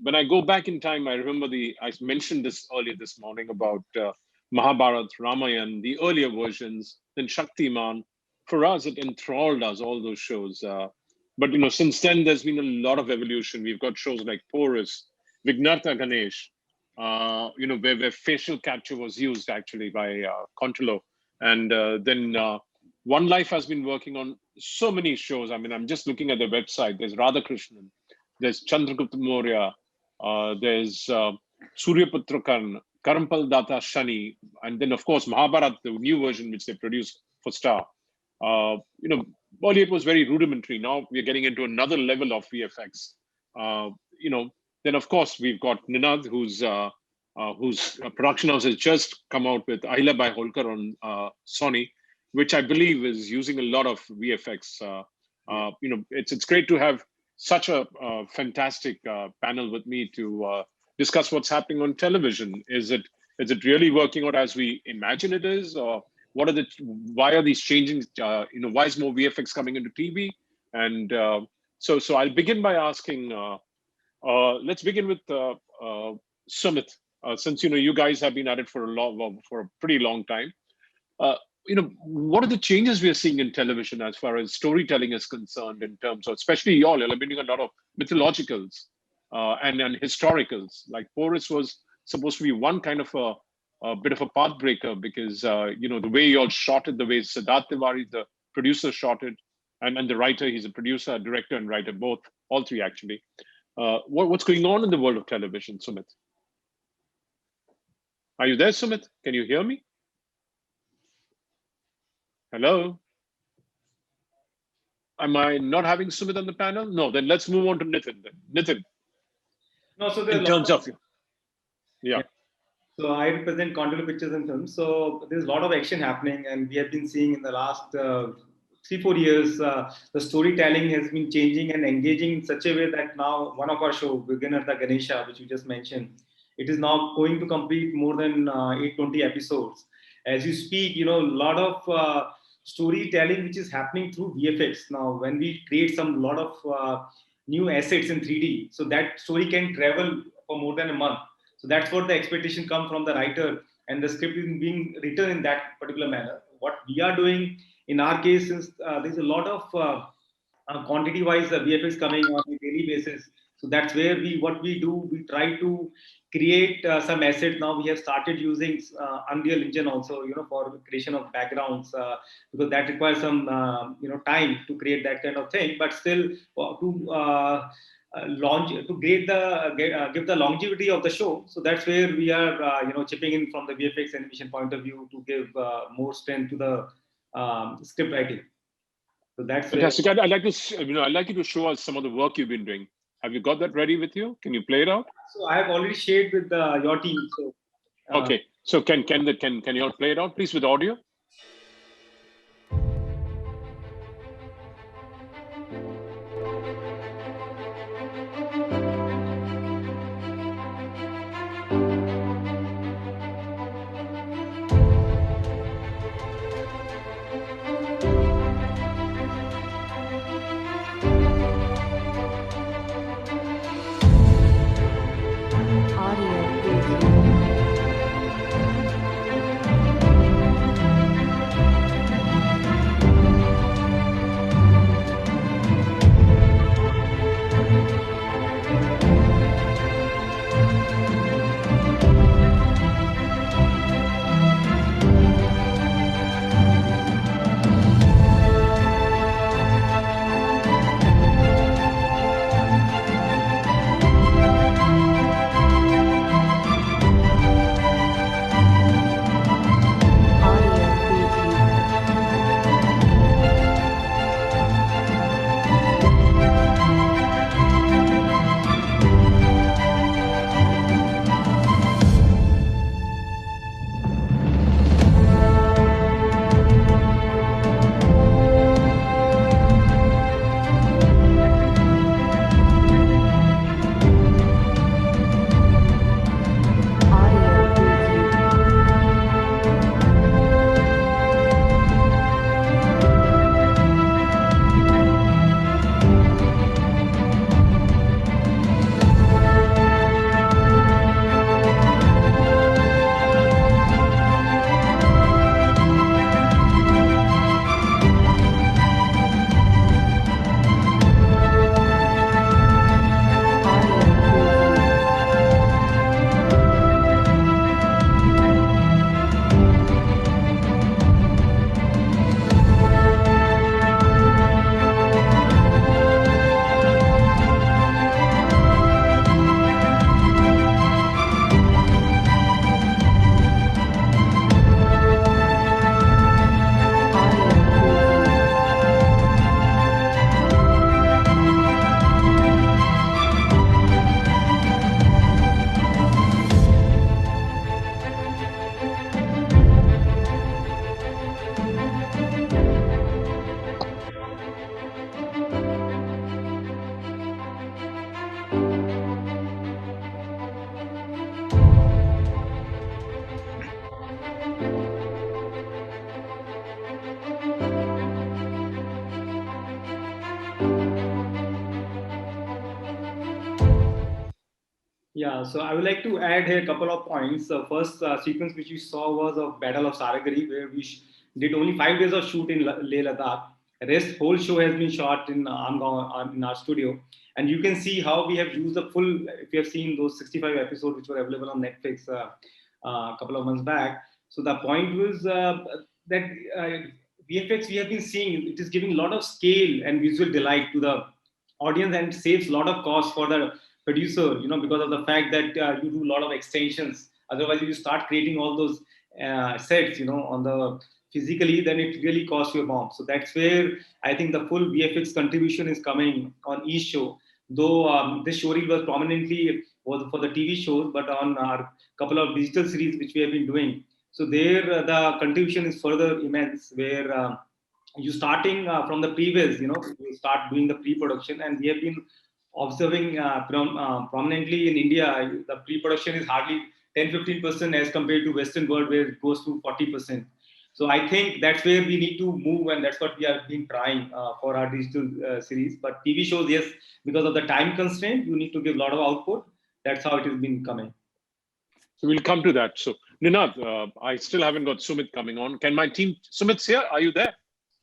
when I go back in time, I remember I mentioned this earlier this morning about Mahabharat, Ramayana, the earlier versions, then Shaktiman. For us, it enthralled us, all those shows. But since then, there's been a lot of evolution. We've got shows like Porous, Vignartha Ganesh, where facial capture was used actually by Contiloe. And then One Life has been working on so many shows. I mean, I'm just looking at their website. There's Radhakrishnan, there's Chandragupta Maurya, there's Suryaputra Karn, Karampal Data Shani, and then of course Mahabharat, the new version which they produced for Star. Earlier it was very rudimentary. Now we're getting into another level of VFX. Then of course we've got Ninad, whose production house has just come out with Ahila Bai Holkar on Sony, which I believe is using a lot of VFX. It's great to have such a fantastic panel with me to discuss what's happening on television. Is it really working out as we imagine it is, or why are these changing? Why is more VFX coming into TV? And so I'll begin by asking. Let's begin with Sumit, since you guys have been at it for a pretty long time. What are the changes we are seeing in television as far as storytelling is concerned, in terms of, especially y'all are doing a lot of mythologicals and historicals. Like Porous was supposed to be one kind of a bit of a path breaker, because the way y'all shot it, the way Siddharth Tiwari, the producer, shot it, and the writer, he's a producer, director, and writer, all three actually. What's going on in the world of television, Sumit? Are you there, Sumit? Can you hear me? Hello? Am I not having Sumit on the panel? No, then let's move on to Nitin. Nitin. No, so in terms of, yeah. So I represent Contiloe Pictures and Films. So there's a lot of action happening, and we have been seeing in the last 3-4 years, the storytelling has been changing and engaging in such a way that now one of our shows, Vignartha Ganesha, which you just mentioned, it is now going to complete more than 820 episodes. As you speak, a lot of storytelling which is happening through VFX now. When we create lot of new assets in 3D, so that story can travel for more than a month. So that's what the expectation comes from the writer, and the script is being written in that particular manner. What we are doing in our case is there's a lot of quantity-wise VFX coming on a daily basis. So that's where we try to create some assets. Now we have started using Unreal Engine also, for creation of backgrounds, because that requires some, time to create that kind of thing. But still, give the longevity of the show. So that's where we are, chipping in from the VFX animation point of view to give more strength to the script writing. So that's fantastic. I'd like you to show us some of the work you've been doing. Have you got that ready with you? Can you play it out? So I have already shared with your team. So okay. So can you all play it out, please, with audio? Yeah, so I would like to add here a couple of points. The first sequence which we saw was of Battle of Saragari, where we did only 5 days of shoot in Leh Ladakh. The rest whole show has been shot in Amgaon in our studio, and you can see how we have used the full. If you have seen those 65 episodes which were available on Netflix a couple of months back, so the point was that VFX we have been seeing it is giving a lot of scale and visual delight to the audience and saves a lot of cost for the producer, because of the fact that you do a lot of extensions. Otherwise, if you start creating all those sets, on the physically, then it really costs you a bomb. So that's where I think the full VFX contribution is coming on each show. Though this show reel was prominently was for the TV shows, but on our couple of digital series which we have been doing. So there, the contribution is further immense, where you starting from the previous, you start doing the pre-production, and we have been observing prominently in India, the pre-production is hardly 10-15% as compared to Western world where it goes to 40%. So I think that's where we need to move, and that's what we have been trying for our digital series. But TV shows, yes, because of the time constraint, you need to give a lot of output. That's how it has been coming. So we'll come to that. So Ninad, I still haven't got Sumit coming on. Can my team, Sumit's here? Are you there?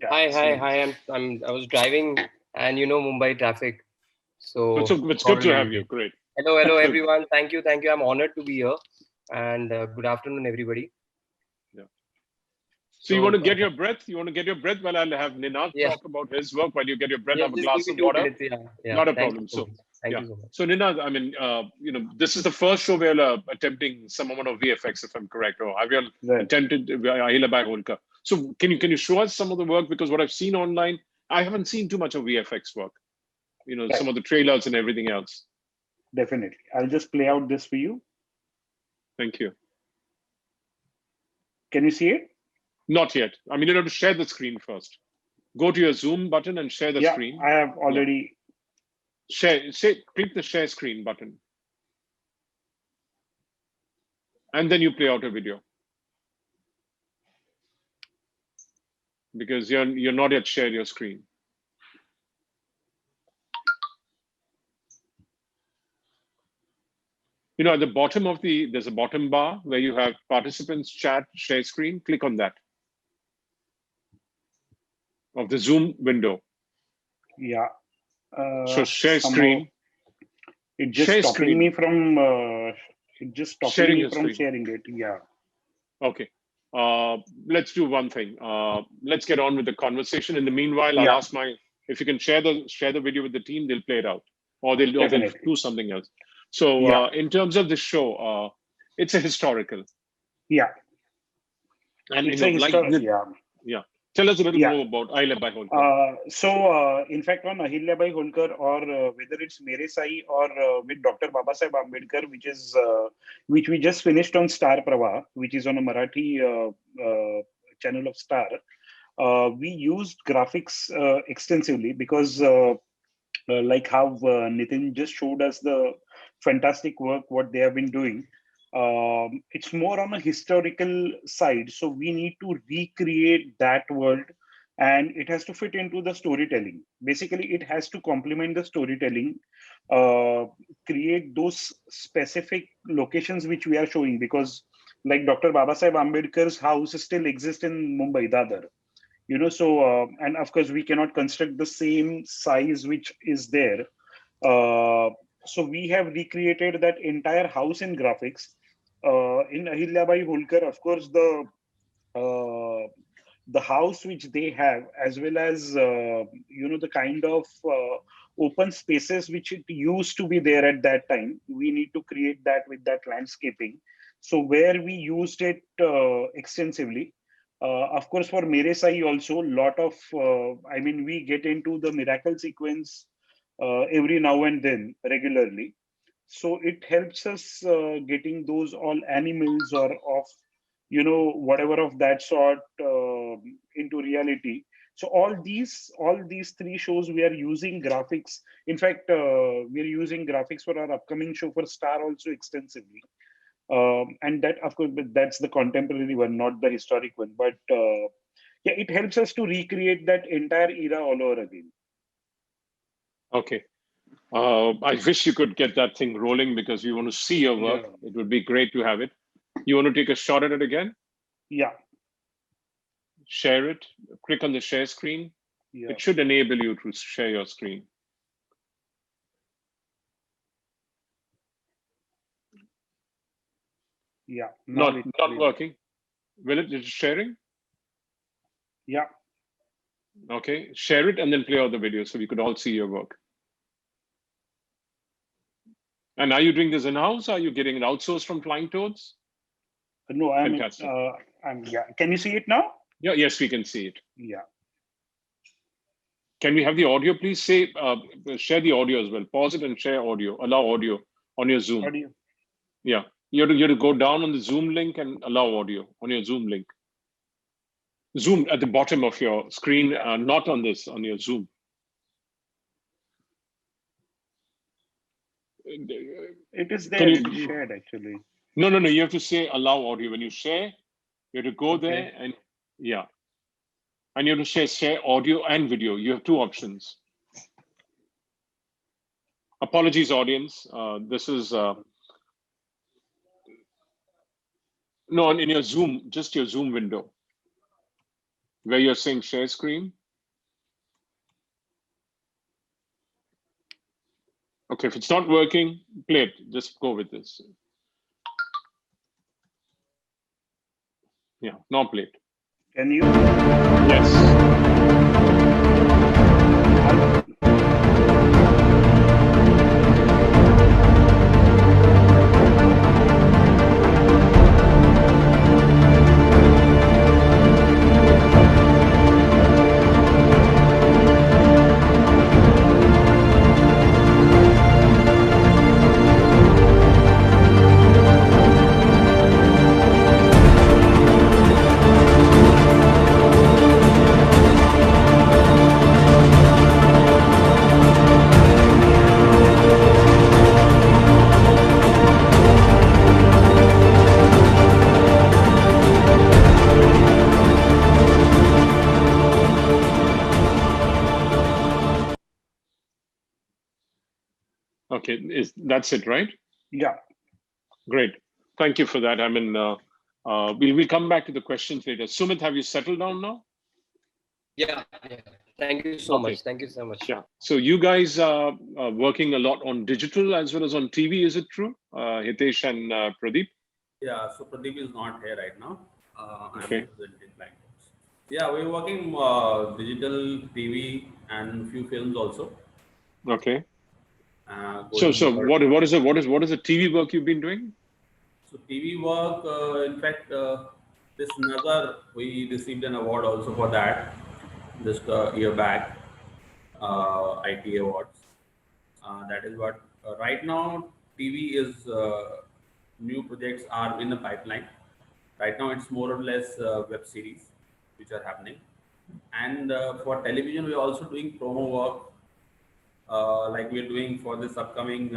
Yeah, hi. I was driving, and Mumbai traffic. So it's good to have you. Great. Hello everyone. Thank you. I'm honored to be here, and good afternoon, everybody. Yeah. So you want to get your breath? You want to get your breath? Well, I'll have Ninad talk about his work while you get your breath. Have a glass of water. Not a problem. So thank you so much. So Ninad, I mean, this is the first show we're attempting some amount of VFX, if I'm correct, or have you attempted Ahilyabai Holkar? So can you show us some of the work? Because what I've seen online, I haven't seen too much of VFX work. Some of the trailers and everything else. Definitely. I'll just play out this for you. Thank you. Can you see it? Not yet. I mean, you have to share the screen first. Go to your Zoom button and share the screen. I have already. Click the share screen button. And then you play out a video. Because you're not yet shared your screen. At the bottom there's a bottom bar where you have participants, chat, share screen. Click on that. Of the Zoom window. Yeah. So share screen. It just stopping me from sharing it. Yeah. Okay. Let's do one thing. Let's get on with the conversation. In the meanwhile, I'll ask if you can share the video with the team, they'll play it out, or they'll do something else. So in terms of the show, it's a historical. Yeah. And it's yeah. Tell us a little more about Ahilyabai Holkar. In fact, on Ahilyabai Holkar, or whether it's Mere Sai or with Dr. Babasaheb Ambedkar, which we just finished on Star Pravah, which is on a Marathi channel of Star, we used graphics extensively because, like how Nitin just showed us the fantastic work what they have been doing. It's more on a historical side, so we need to recreate that world, and it has to fit into the storytelling. Basically, it has to complement the storytelling, create those specific locations which we are showing, because like Dr. Babasaheb Ambedkar's house still exists in Mumbai, Dadar. So and of course we cannot construct the same size which is there. So we have recreated that entire house in graphics. In Ahilyabai Holkar, of course, the house which they have, as well as the kind of open spaces which it used to be there at that time, we need to create that with that landscaping. So where we used it extensively. Of course, for Mere Sai also, lot of we get into the miracle sequence every now and then regularly. So it helps us getting those all animals or of whatever of that sort into reality. So all these three shows we are using graphics. In fact, we are using graphics for our upcoming show for Star also extensively. And that, of course, but that's the contemporary one, not the historic one. But it helps us to recreate that entire era all over again. Okay. I wish you could get that thing rolling because we want to see your work. Yeah. It would be great to have it. You want to take a shot at it again? Yeah. Share it. Click on the share screen. Yeah. It should enable you to share your screen. Yeah. Not working. Will it? Is it sharing? Yeah. Okay. Share it and then play out the video so we could all see your work. And are you doing this in-house? Are you getting it outsourced from Flying Toads? No, I'm. Fantastic. Yeah. Can you see it now? Yeah. Yes, we can see it. Yeah. Can we have the audio, please? Share the audio as well. Pause it and share audio. Allow audio on your Zoom. Audio. Yeah. You have to go down on the Zoom link and allow audio on your Zoom link. Zoom at the bottom of your screen, not on this, on your Zoom. It is there. It is shared actually. No. You have to say allow audio. When you share, you have to go there and yeah. And you have to share audio and video. You have two options. Apologies, audience. This is no, in your Zoom, just your Zoom window, where you're saying share screen. Okay, if it's not working, play it. Just go with this. Yeah, now play it. Can you? Yes. Okay, that's it, right? Yeah. Great. Thank you for that. I mean, we'll come back to the questions later. Sumit, have you settled down now? Yeah. Thank you so much. Thank you so much. Yeah. So you guys are working a lot on digital as well as on TV, is it true? Hitesh and Pradeep? Yeah, so Pradeep is not here right now. Okay. I'm presenting Black Box. Yeah, we're working digital, TV, and few films also. Okay. So what is the TV work you've been doing? So TV work, in fact, this Nazar, we received an award also for that just a year back, IT awards. That is what right now TV is new projects are in the pipeline. Right now it's more or less web series which are happening, and for television we're also doing promo work, like we're doing for this upcoming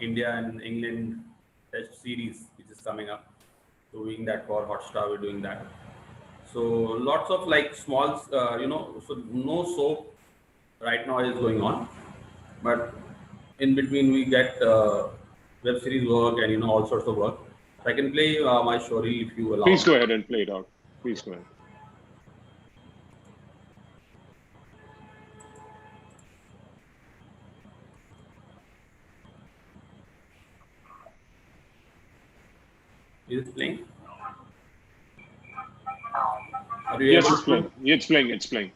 India and England Test series which is coming up. Doing that for Hotstar, we're doing that. So lots of like small, so no soap right now is going on, but in between we get web series work and all sorts of work. I can play my story if you allow. Please go ahead and play it out. Please go ahead. Is it playing? Yes, it's playing. It's playing. It's playing.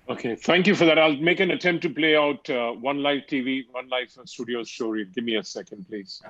Okay, thank you for that. I'll make an attempt to play out One Live TV, One Live Studios story. Give me a second, please.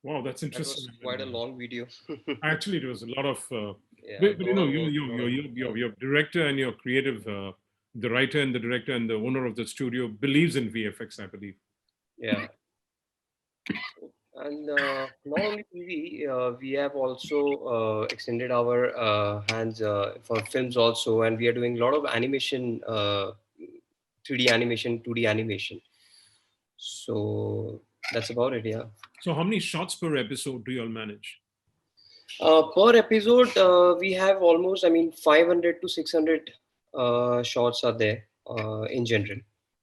Wow, that's That interesting. was quite a long video. Actually, it was a lot of. Yeah, But you lot know, of work, lot of your director and your creative, the writer and the director and the owner of the studio believes in VFX, I believe. yeah. And not only TV, we have also extended our hands for films also, and we are doing a lot of animation, 3D animation, 2D animation. So that's about it, yeah. So, how many shots per episode do you all manage? Per episode, we have almost, 500 to 600 shots are there in general.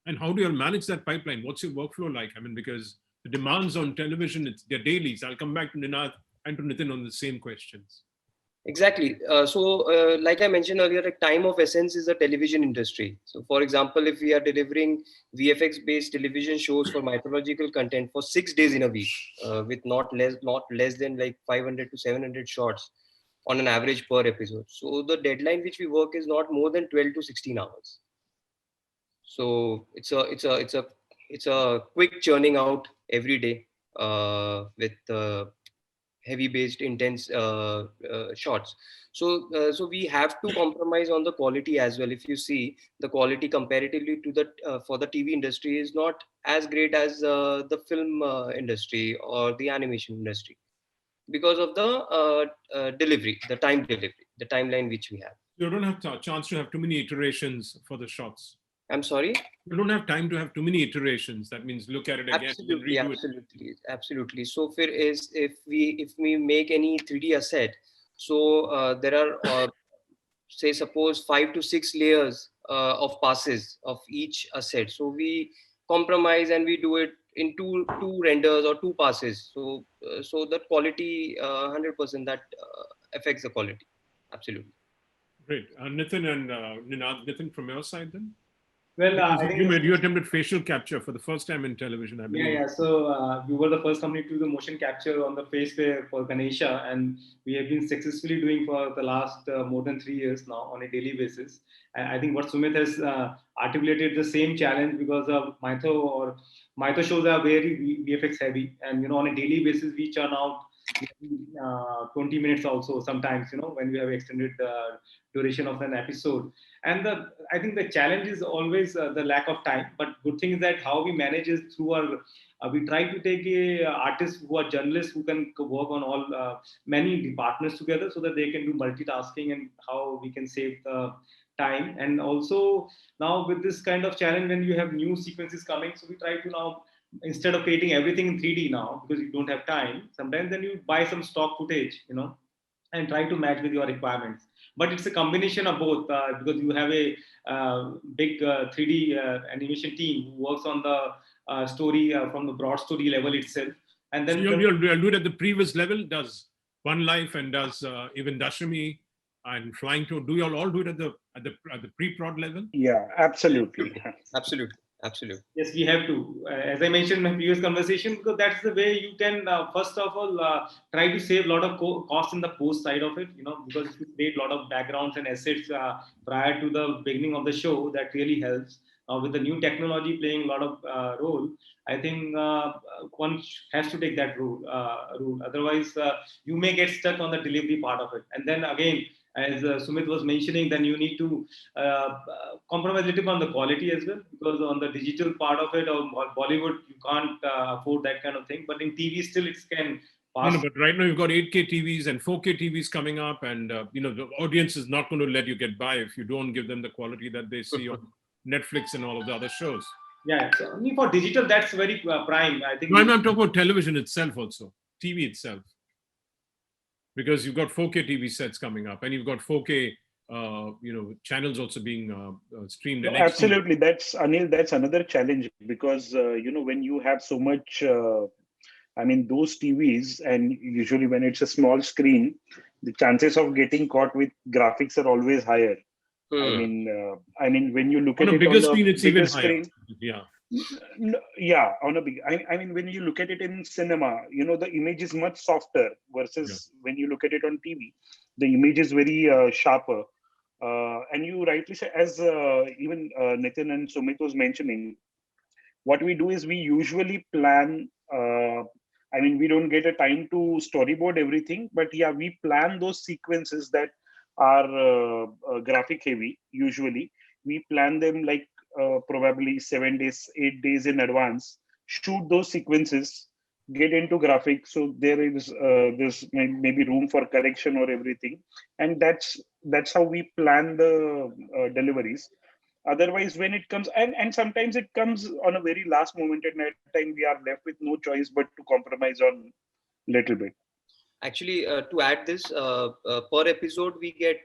And how do you all manage that pipeline? What's your workflow like? I mean, because the demands on television, they're dailies. I'll come back to Ninad and to Nitin on the same questions. Exactly. Like I mentioned earlier, like time of essence is the television industry. So, for example, if we are delivering VFX-based television shows for mythological content for 6 days in a week, with not less than like 500 to 700 shots on an average per episode. So the deadline which we work is not more than 12 to 16 hours. So it's a quick churning out every day with heavy based intense shots. So we have to compromise on the quality as well. If you see, the quality comparatively to the for the TV industry is not as great as the film industry or the animation industry, because of the delivery, the timeline which we have. You don't have a chance to have too many iterations for the shots. I'm sorry. You don't have time to have too many iterations. That means look at it again Absolutely, and redo absolutely. So if we make any 3D asset, so there are say suppose 5 to 6 layers of passes of each asset. So we compromise and we do it in two renders or two passes. So that quality 100% that affects the quality. Absolutely. Great. Nitin and Ninad, Nitin, from your side then? Well, I think you attempted facial capture for the first time in television, I believe. yeah. So we were the first company to do the motion capture on the face for Ganesha, and we have been successfully doing for the last more than 3 years now on a daily basis. And I think what Sumit has articulated the same challenge, because of Mytho shows are very VFX heavy, and on a daily basis we churn out 20 minutes also sometimes, when we have extended duration of an episode. And I think the challenge is always the lack of time, but good thing is that how we manage is through our we try to take artists who are journalists who can work on all many departments together, so that they can do multitasking, and how we can save the time. And also now with this kind of challenge, when you have new sequences coming, so we try to now, instead of creating everything in 3D now, because you don't have time, sometimes then you buy some stock footage, and try to match with your requirements. But it's a combination of both, because you have a big 3D animation team who works on the story from the broad story level itself. And then so you'll do it at the previous level, does One Life and does even Dashami and Flying to, do you all do it at the pre-prod level? Yeah, absolutely. Absolutely. Yes, we have to. As I mentioned in my previous conversation, because that's the way you can, first of all, try to save a lot of cost in the post side of it, because if you create a lot of backgrounds and assets prior to the beginning of the show, that really helps. With the new technology playing a lot of role, I think one has to take that rule. Otherwise, you may get stuck on the delivery part of it. And then again, as Sumit was mentioning, then you need to compromise a little bit on the quality as well, because on the digital part of it, or Bollywood, you can't afford that kind of thing. But in TV, still it can pass. No, but right now you've got 8K TVs and 4K TVs coming up, and the audience is not going to let you get by if you don't give them the quality that they see on Netflix and all of the other shows. Yeah, so only for digital, that's very prime. I think. No, I'm talking about television itself also, TV itself. Because you've got 4K TV sets coming up, and you've got 4K, channels also being streamed. No, absolutely, that's Anil. That's another challenge, because when you have so much, those TVs, and usually when it's a small screen, the chances of getting caught with graphics are always higher. When you look at on a it bigger on screen, it's even higher. Screen, yeah. Yeah, on a big. When you look at it in cinema, the image is much softer versus when you look at it on TV, the image is very sharper. And you rightly say, as even Nitin and Sumit was mentioning, what we do is we usually plan I mean, we don't get a time to storyboard everything, but yeah, we plan those sequences that are graphic heavy. Usually, we plan them like probably 7 days, 8 days in advance. Shoot those sequences, get into graphics, so there's maybe room for correction or everything, and that's how we plan the deliveries. Otherwise, when it comes, and sometimes it comes on a very last moment, and at time we are left with no choice but to compromise on little bit. Actually, to add this, per episode we get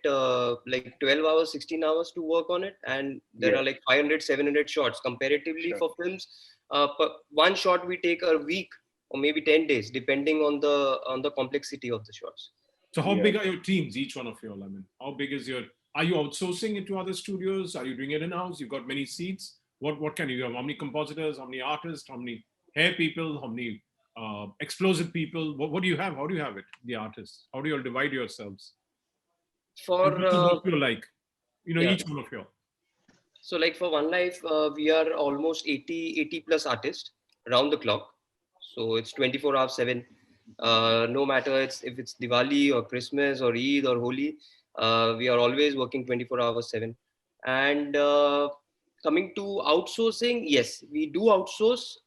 like 12 hours, 16 hours to work on it, and there are like 500, 700 shots. Comparatively, for films, one shot we take a week or maybe 10 days, depending on the complexity of the shots. So how big are your teams, each one of you all? I mean, how big is your, are you outsourcing it to other studios? Are you doing it in-house? You've got many seats. What can you have? How many compositors, how many artists, how many hair people, how many explosive people? What do you have? How do you have it, the artists? How do you all divide yourselves? For what you like, each one of you. So like for One Life, we are almost 80 plus artists around the clock. So it's 24 hours 7. No matter if it's Diwali or Christmas or Eid or Holi, we are always working 24 hours 7. And coming to outsourcing, yes, we do outsource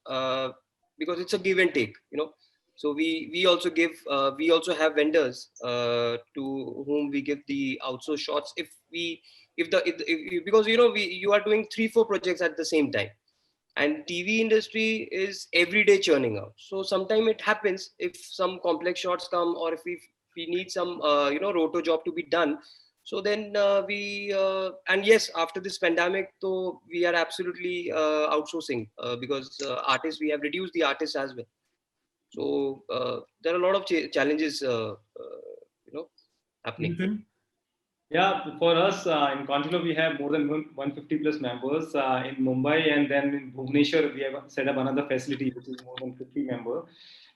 because it's a give and take, So we also give, we also have vendors to whom we give the outsource shots because you are doing 3-4 projects at the same time, and TV industry is every day churning out. So sometimes it happens if some complex shots come, or if we need some roto job to be done. So then and yes, after this pandemic, though, we are absolutely outsourcing because artists, we have reduced the artists as well. So there are a lot of challenges, happening. Nitin? Yeah, for us in Contiloe, we have more than 150 plus members in Mumbai, and then in Bhubaneswar, we have set up another facility which is more than 50 members.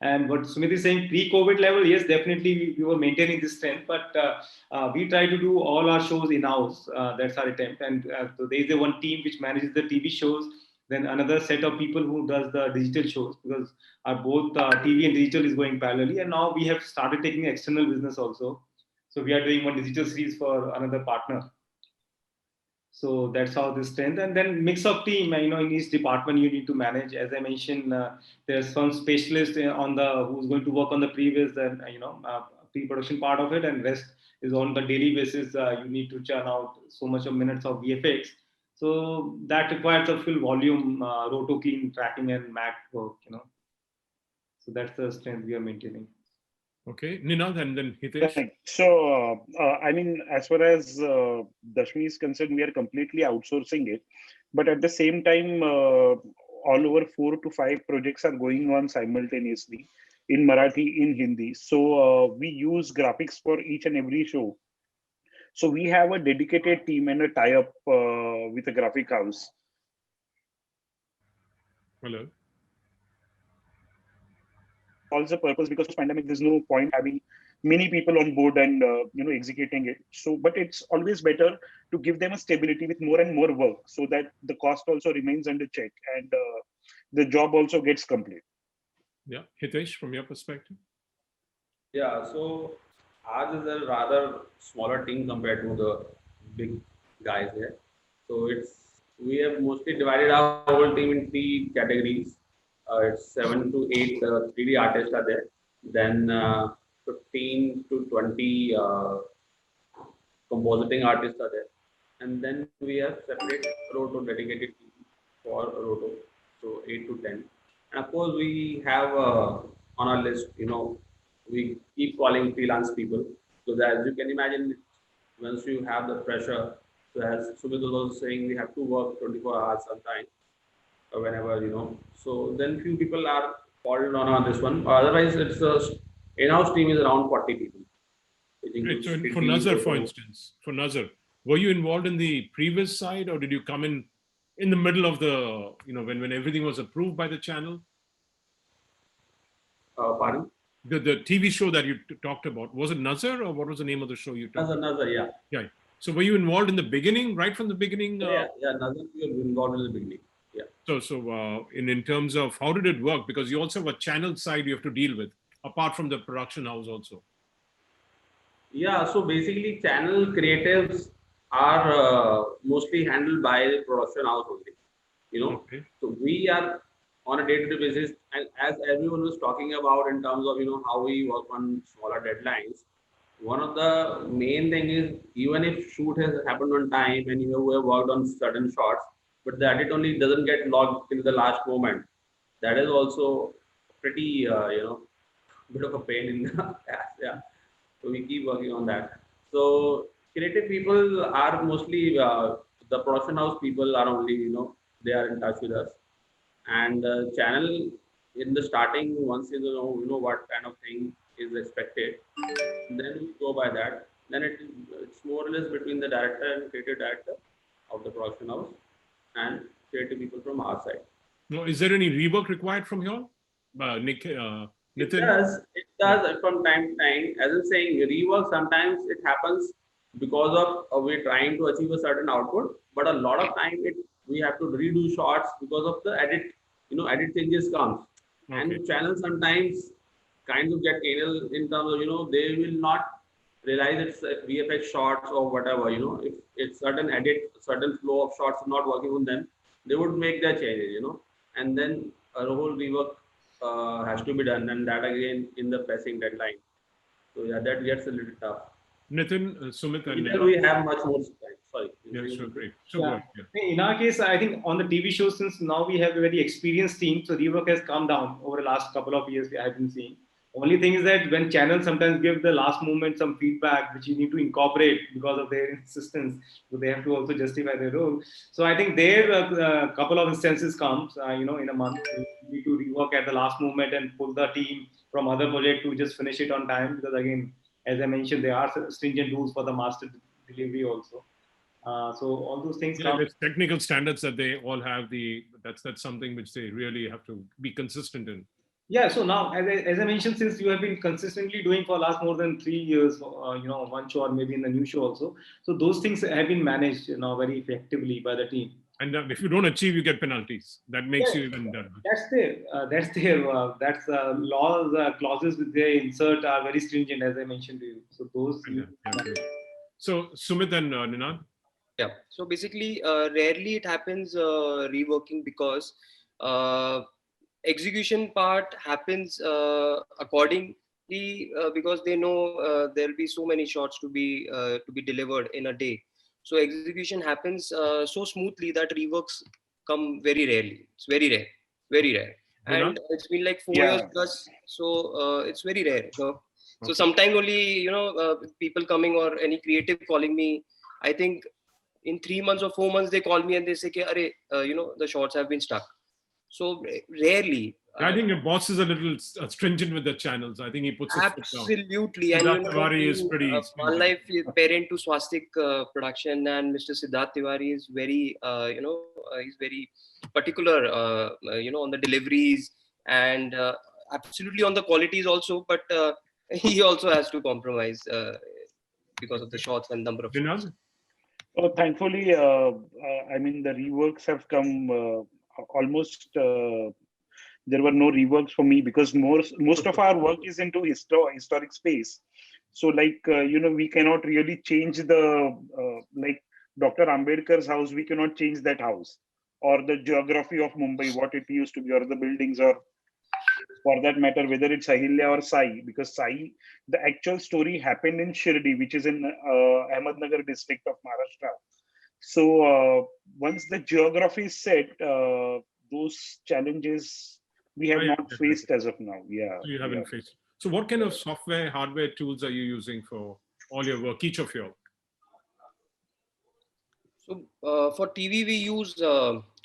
And what Sumit is saying, pre-COVID level, yes, definitely we were maintaining this trend, but we try to do all our shows in-house. That's our attempt. And so there is a one team which manages the TV shows, then another set of people who does the digital shows, because our both TV and digital is going parallelly. And now we have started taking external business also. So we are doing one digital series for another partner. So that's how this strength. And then mix of team, in each department you need to manage. As I mentioned, there's some specialist on who's going to work on the previous, pre-production part of it, and rest is on the daily basis. You need to churn out so much of minutes of VFX. So that requires a full volume, roto keying, tracking, and Mac work. So that's the strength we are maintaining. Okay, Ninad and then Hitesh. Right. So, I mean, as far as Dashami is concerned, we are completely outsourcing it. But at the same time, all over 4 to 5 projects are going on simultaneously in Marathi, in Hindi. So we use graphics for each and every show. So we have a dedicated team and a tie-up with a graphic house. Hello. Solves the purpose, because of pandemic there's no point having many people on board and executing it. So but it's always better to give them a stability with more and more work, so that the cost also remains under check and the job also gets complete. Yeah, Hitesh, from your perspective. Yeah, so ours is a rather smaller team compared to the big guys here. So we have mostly divided our whole team in 3 categories. It's 7 to 8 3D artists are there. Then 15 to 20 compositing artists are there. And then we have separate roto dedicated team for roto. So 8 to 10. And of course, we have on our list, we keep calling freelance people. So that, as you can imagine, once you have the pressure, so as Sumit was also saying, we have to work 24 hours sometimes. Whenever so then few people are called on this one. Otherwise, it's in-house team is around 40 people. Right, so for Nazar, for instance, were you involved in the previous side, or did you come in the middle of the when everything was approved by the channel? Pardon? The TV show that you talked about, was it Nazar, or what was the name of the show you talked about? Nazar, yeah. Yeah. So were you involved in the beginning, right from the beginning? Yeah, Nazar, we were involved in the beginning. Yeah. So in terms of how did it work? Because you also have a channel side you have to deal with, apart from the production house also. Yeah, so basically channel creatives are mostly handled by the production house only, you know. Okay. So we are on a day-to-day basis, and as everyone was talking about in terms of, you know, how we work on smaller deadlines, one of the main thing is even if shoot has happened on time and you have worked on certain shots, but the edit only doesn't get logged in the last moment. That is also pretty, you know, bit of a pain in the ass. Yeah. So we keep working on that. So creative people are mostly the production house people are only, you know, they are in touch with us. And the channel in the starting, once you know what kind of thing is expected, then we go by that. Then it's more or less between the director and creative director of the production house and creative people from our side. No, is there any rework required from here? Nitin? It does from time to time. As I'm saying, rework sometimes it happens because of we're trying to achieve a certain output, but a lot of time we have to redo shots because of the edit, you know, edit changes comes. Okay. And channels sometimes kind of get anal in terms of, you know, they will not realize it's VFX shots or whatever, you know, if it's certain edit, certain flow of shots not working on them, they would make their changes, you know, and then a whole rework has to be done, and that again in the pressing deadline. So yeah, that gets a little tough. Nitin, Sumit, and Either we have much more time. Sorry. Yeah, sure, great. So Yeah. good. In our case, I think on the TV show, since now we have a very experienced team, so rework has come down over the last couple of years. I've been seeing. Only thing is that when channels sometimes give the last moment some feedback, which you need to incorporate because of their insistence, so they have to also justify their role. So I think there a couple of instances comes, you know, in a month, you need to rework at the last moment and pull the team from other project to just finish it on time. Because again, as I mentioned, there are stringent rules for the master delivery also. So all those things Yeah, come. there's technical standards that they all have. That's something which they really have to be consistent in. Yeah, so now, as I mentioned, since you have been consistently doing for last more than 3 years, you know, one show or maybe in the new show also. So those things have been managed, you know, very effectively by the team. And if you don't achieve, you get penalties. That makes you even better. That's laws, clauses which they insert are very stringent, as I mentioned to you. So those. So Sumit and Ninad. Yeah. So basically, rarely it happens reworking because execution part happens accordingly because they know there'll be so many shots to be delivered in a day. So execution happens so smoothly that reworks come very rarely. It's very rare, very rare. And it's been like 4 years plus, so it's very rare. So sometimes only, you know, people coming or any creative calling me. I think in 3 months or 4 months they call me and they say, you know, the shots have been stuck. So rarely. I think your boss is a little stringent with the channels. I think he puts absolutely. And Siddharth Tiwari is pretty. One Life parent to Swastik production, and Mr. Siddharth Tiwari is very, you know, he's very particular, you know, on the deliveries and absolutely on the qualities also. But he also has to compromise because of the shots and number of shots. Oh, thankfully, I mean, the reworks have come almost. There were no reworks for me because most of our work is into historic space. So, like, you know, we cannot really change the like Dr. Ambedkar's house. We cannot change that house or the geography of Mumbai, what it used to be, or the buildings, or for that matter, whether it's Ahilya or Sai, because Sai, the actual story happened in Shirdi, which is in Ahmednagar district of Maharashtra. So once the geography is set, those challenges we have not faced as of now. Yeah. So you haven't faced. So what kind of software, hardware tools are you using for all your work, each of you? So for TV, we use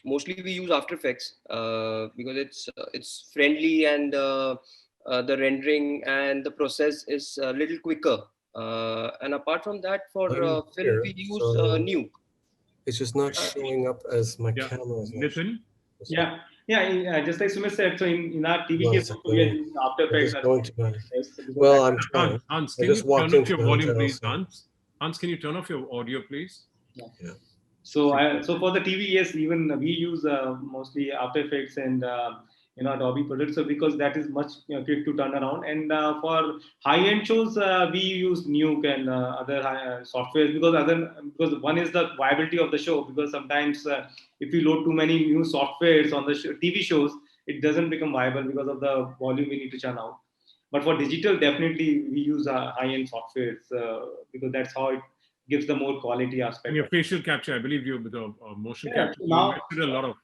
mostly we use After Effects because it's friendly and the rendering and the process is a little quicker. And apart from that, for film, we use Nuke. It's just not showing up as my camera. Nitin? Yeah, just like Sumit said, so in our TV case, we are using After Effects. Well, I'm trying. Hans, can you turn off your volume, please? Hans, can you turn off your audio, please? Yeah. So for the TV, yes, even we use mostly After Effects and Adobe products, so because that is much quick to turn around. And for high-end shows, we use Nuke and other softwares because one is the viability of the show. Because sometimes if you load too many new softwares on the TV shows, it doesn't become viable because of the volume we need to churn out. But for digital, definitely we use high-end softwares because that's how it gives the more quality aspect. And your facial capture, I believe you with the motion capture, now, you invested a lot of.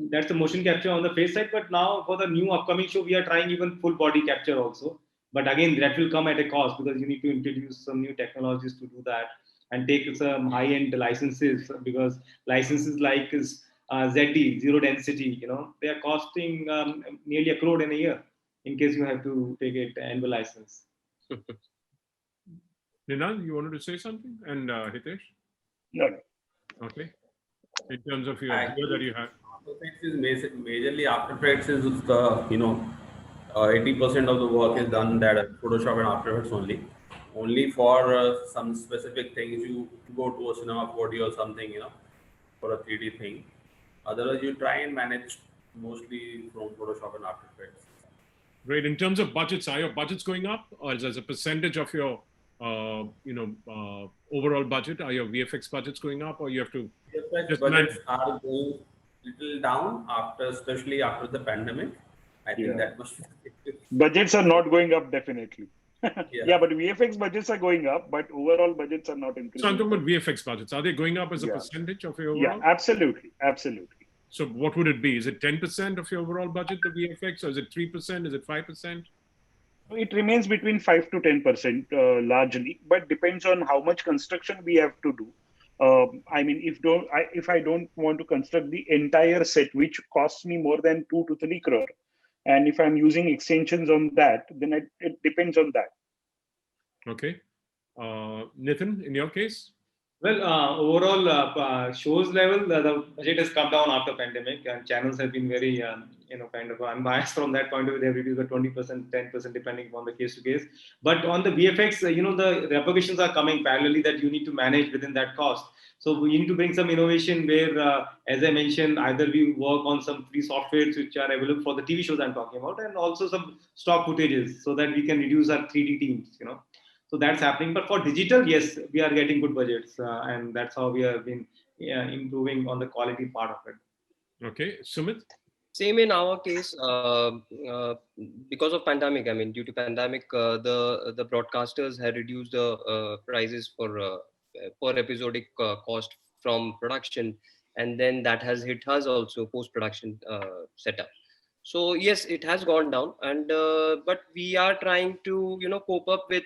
That's the motion capture on the face side, but now for the new upcoming show, we are trying even full body capture also. But again, that will come at a cost because you need to introduce some new technologies to do that and take some high-end licenses because licenses like ZD, zero density, they are costing nearly 1 crore in a year in case you have to take it annual license. Nitin, you wanted to say something? And Hitesh? No. Okay. In terms of your idea that you have. After Effects is majorly After Effects is the 80% of the work is done that Photoshop and After Effects only. Only for some specific things you go to a cinema 4D or something, for a 3D thing. Otherwise, you try and manage mostly from Photoshop and After Effects. Great. In terms of budgets, are your budgets going up, or as a percentage of your overall budget? Are your VFX budgets going up, or you have to? VFX budgets are going little down especially after the pandemic. I think that must be. Budgets are not going up definitely. Yeah, but VFX budgets are going up, but overall budgets are not increasing. So I'm talking about VFX budgets. Are they going up as a percentage of your overall? Yeah, absolutely. So what would it be? Is it 10% of your overall budget, the VFX, or is it 3%? Is it 5%? It remains between 5 to 10% largely, but depends on how much construction we have to do. I mean, if I don't want to construct the entire set, which costs me more than 2 to 3 crore, and if I'm using extensions on that, then it depends on that. Okay. Nitin, in your case? Well, overall shows level, the budget has come down after pandemic, and channels have been very, kind of unbiased from that point of view. They have reduced by 20%, 10%, depending on the case to case. But on the VFX, the repercussions are coming parallelly that you need to manage within that cost. So we need to bring some innovation where, as I mentioned, either we work on some free softwares which are available for the TV shows I'm talking about, and also some stock footages so that we can reduce our 3D teams, So that's happening. But for digital, yes, we are getting good budgets. And that's how we have been improving on the quality part of it. Okay. Sumit? Same in our case, because of pandemic. I mean, due to pandemic, the broadcasters had reduced the prices for per episodic cost from production, and then that has hit us also post-production setup. So yes, it has gone down, and but we are trying to cope up with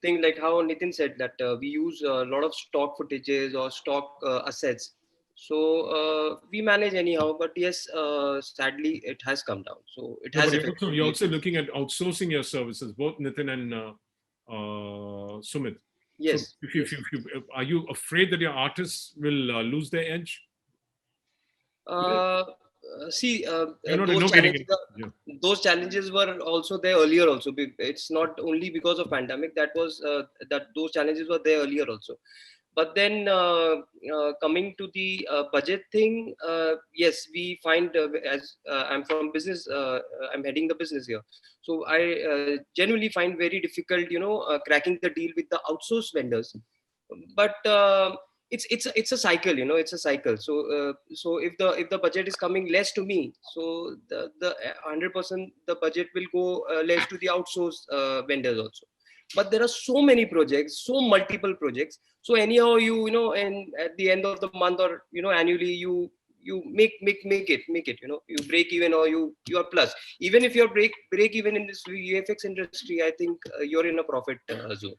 things like how Nitin said that we use a lot of stock footages or stock assets. So we manage anyhow, but yes, sadly, it has come down. So it has affected. You're also looking at outsourcing your services, both Nitin and Sumit. Yes. So if are you afraid that your artists will lose their edge? See, those challenges were also there earlier. Also, it's not only because of pandemic that those challenges were there earlier also. But then coming to the budget thing, yes, we find as I'm from business, I'm heading the business here. So I genuinely find very difficult, cracking the deal with the outsourced vendors. But it's a cycle, it's a cycle. So if the budget is coming less to me, so the 100% the budget will go less to the outsourced vendors also. But there are so many projects, so multiple projects. So anyhow, and at the end of the month or annually, you make it. You break even or you are plus. Even if you're break even in this VFX industry, I think you're in a profit zone.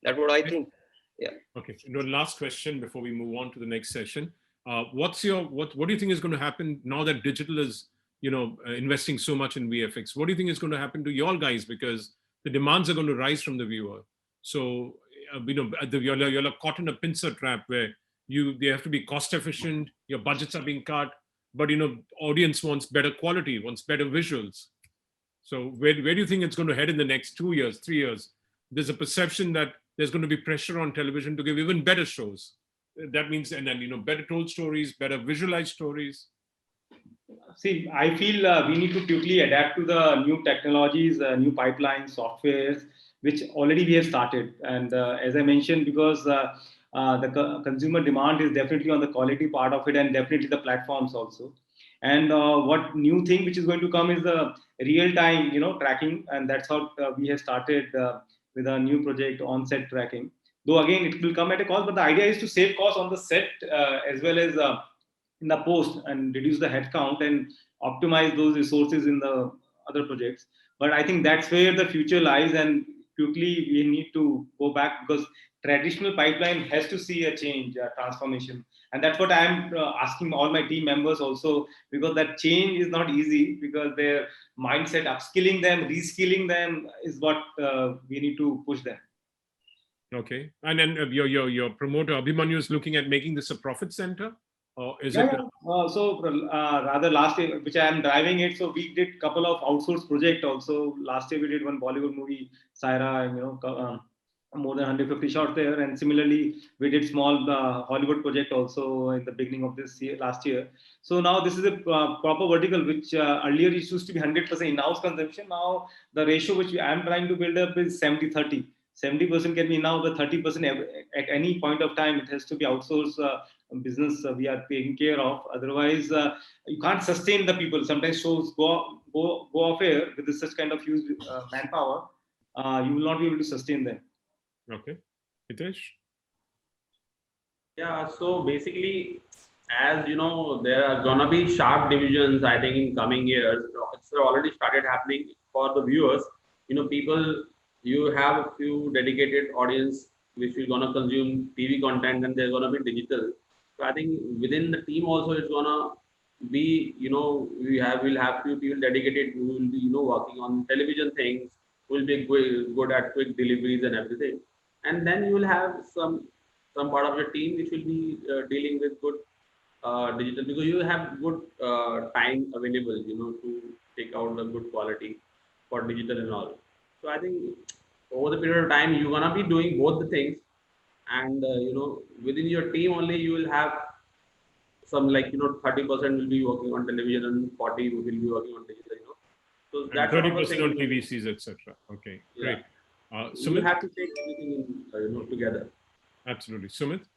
That's what I think. Yeah. Okay. Last question before we move on to the next session. What do you think is going to happen now that digital is investing so much in VFX? What do you think is going to happen to your guys, because the demands are going to rise from the viewer? So you're caught in a pincer trap where they have to be cost efficient. Your budgets are being cut, but audience wants better quality, wants better visuals. So where do you think it's going to head in the next 2 years, 3 years? There's a perception that there's going to be pressure on television to give even better shows. that means, and then, better told stories, better visualized stories. See, I feel we need to quickly adapt to the new technologies, new pipelines, softwares, which already we have started. And as I mentioned, because the consumer demand is definitely on the quality part of it, and definitely the platforms also. And what new thing which is going to come is the real time, tracking, and that's how we have started with a new project, on-set tracking. Though again, it will come at a cost, but the idea is to save costs on the set as well as in the post, and reduce the headcount and optimize those resources in the other projects. But I think that's where the future lies, and quickly we need to go back, because traditional pipeline has to see a change, a transformation. And that's what I'm asking all my team members also, because that change is not easy, because their mindset, upskilling them, reskilling them is what we need to push them. Okay. And then your promoter, Abhimanyu, is looking at making this a profit center? Or is it? So rather last year, which I am driving it, so we did a couple of outsourced projects also. Last year we did one Bollywood movie, Saira, more than 150 shots there. And similarly, we did small Hollywood project also in the beginning of this year, last year. So now this is a proper vertical, which earlier it used to be 100% in-house consumption. Now the ratio which I am trying to build up is 70-30. 70% can be now, but 30% at any point of time, it has to be outsourced business we are taking care of. Otherwise, you can't sustain the people. Sometimes shows go off air with such kind of huge manpower. You will not be able to sustain them. Okay. Hitesh? Yeah, so basically, as you know, there are gonna be sharp divisions, I think, in coming years. It's already started happening for the viewers. People, you have a few dedicated audience which will gonna consume TV content, and there's gonna be digital. So I think within the team also it's gonna be, we'll have few people dedicated who will be, working on television things, who will be good at quick deliveries and everything. And then you will have some part of your team which will be dealing with good digital, because you have good time available, to take out the good quality for digital and all. So I think over the period of time, you're gonna be doing both the things, and within your team only you will have some 30% will be working on television and 40 will be working on digital. So that's 30% on TVCs, etc. Okay, great. So you have to take everything in, together. Absolutely. Sumit?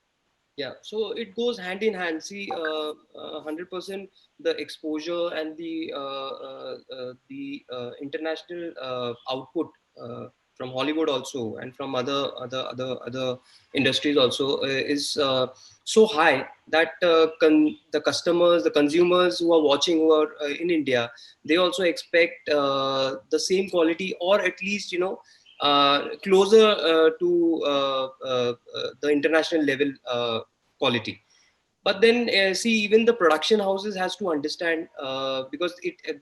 Yeah, so it goes hand in hand. See, 100% the exposure and the international output from Hollywood also, and from other industries also, is so high that the customers, the consumers who are watching, who are in India, they also expect the same quality, or at least closer to the international level quality. But then see, even the production houses has to understand, because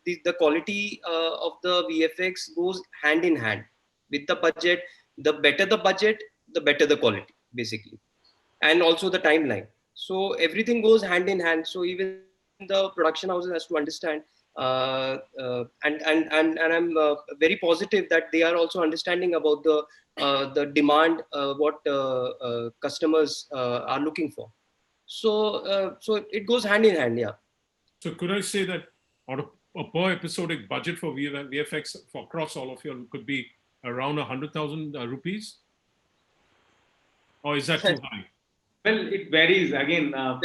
the quality of the VFX goes hand in hand with the budget. The better the budget, the better the quality, basically, and also the timeline. So everything goes hand in hand. So even the production houses has to understand, and I'm very positive that they are also understanding about the demand, what customers are looking for. So it goes hand in hand, yeah. So could I say that out of a per episodic budget for VFX for across all of you could be around 100,000 rupees? Or is that too high? Well, it varies again. Yeah.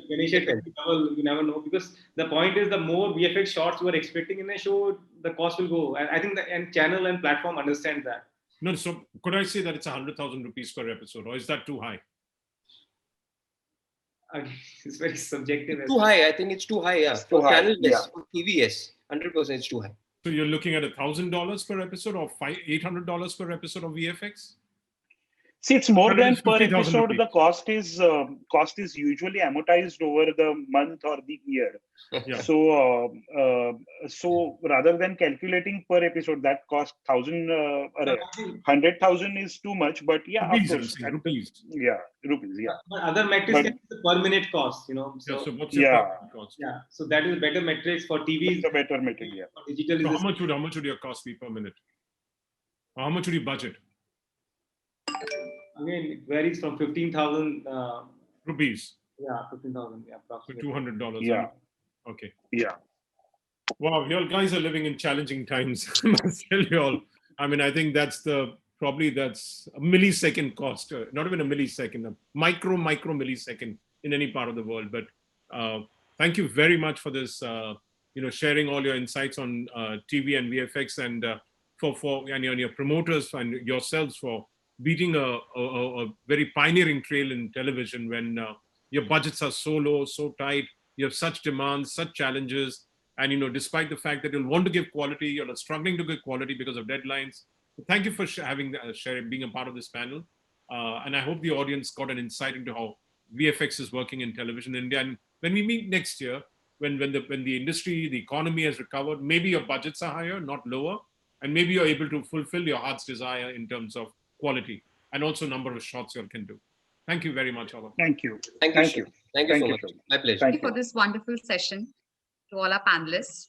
You never know, because the point is, the more VFX shots you are expecting in a show, the cost will go. And I think the channel and platform understand that. No, so could I say that it's 100,000 rupees per episode, or is that too high? Again, it's very subjective. Too high. I think it's too high. Yeah. For channel, yes. For TV, yes. 100% it's too high. So you're looking at $1,000 per episode, or $800 per episode of VFX? See, it's more than per episode. Rupees. The cost is usually amortized over the month or the year. Yeah. So rather than calculating per episode, that cost 100,000 is too much. But yeah, rupees, of course, rupees. Yeah, rupees. Yeah. But other metrics can be the per minute cost. So, yeah. So what's your per minute cost? Yeah. So that is better metrics for TV. It's a better metric. Yeah. For digital. So how much would your cost be per minute? How much would you budget? Again, it varies from 15,000 rupees. Yeah, 15,000. Yeah, So approximately. $200. Yeah. Okay. Yeah. Wow, you all guys are living in challenging times. I must tell you all. I mean, I think that's probably that's a millisecond cost, not even a millisecond, a micro millisecond in any part of the world. But thank you very much for this, sharing all your insights on TV and VFX, and and your promoters and yourselves for beating a very pioneering trail in television when your budgets are so low, so tight, you have such demands, such challenges. And despite the fact that you'll want to give quality, you're struggling to give quality because of deadlines. So thank you for being a part of this panel. And I hope the audience got an insight into how VFX is working in television in India. And when we meet next year, when the industry, the economy has recovered, maybe your budgets are higher, not lower, and maybe you're able to fulfill your heart's desire in terms of quality and also number of shots you all can do. Thank you very much, all of you. Thank you. Thank you so much. My pleasure. Thank you for this wonderful session to all our panelists.